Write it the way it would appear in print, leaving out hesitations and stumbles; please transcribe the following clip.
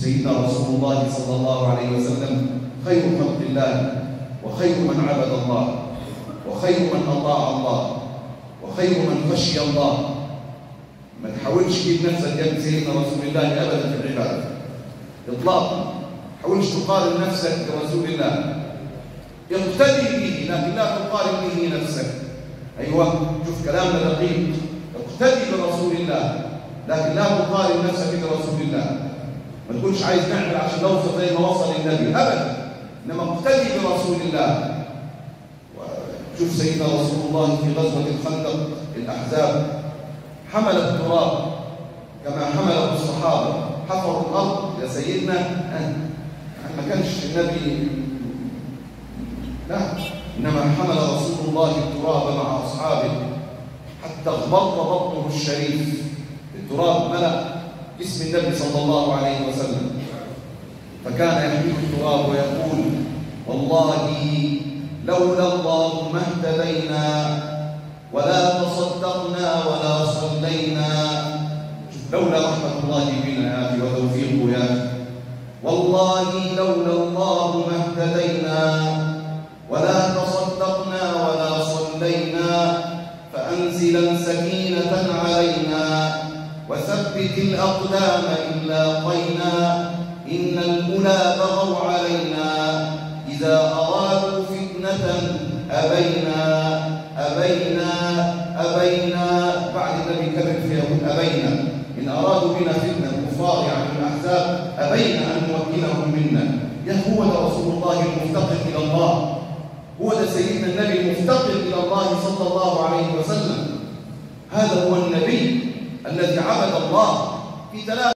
سيدنا رسول الله صلى الله عليه وسلم خير خلق الله، وخير من عبد الله، وخير من أطاع الله، وخير من خشي الله. ما تحاولش تجيب نفسك جنب سيدنا رسول الله أبدا في العبادة إطلاقا. ما تحاولش تقارن نفسك برسول الله، اقتدي به لكن لا تقارن به نفسك. أيوة، شوف كلامنا دقيق. اقتدي برسول الله لكن لا تقارن نفسك برسول الله. ما تقولش عايز نعمل عشان نوصل زي ما وصل النبي أبدا، إنما اقتدي برسول الله. وشوف سيدنا رسول الله في غزوة الخندق الأحزاب حمل التراب كما حمله الصحابة، حفروا الأرض يا سيدنا. ما كانش النبي لا، إنما حمل رسول الله التراب مع أصحابه حتى اغبر بطنه الشريف. التراب ملأ جسم النبي صلى الله عليه وسلم، فكان يحمل التراب ويقول: والله لولا الله ما اهتدينا ولا تصدقنا ولا صلينا. لولا رحمة الله بنا يا أخي وتوفيقه يا أخي. والله لولا الله ما اهتدينا ولا تصدقنا ولا صلينا، فأنزلا سكينة علينا وثبت الأقدام إن لاقينا، إن المنى بغى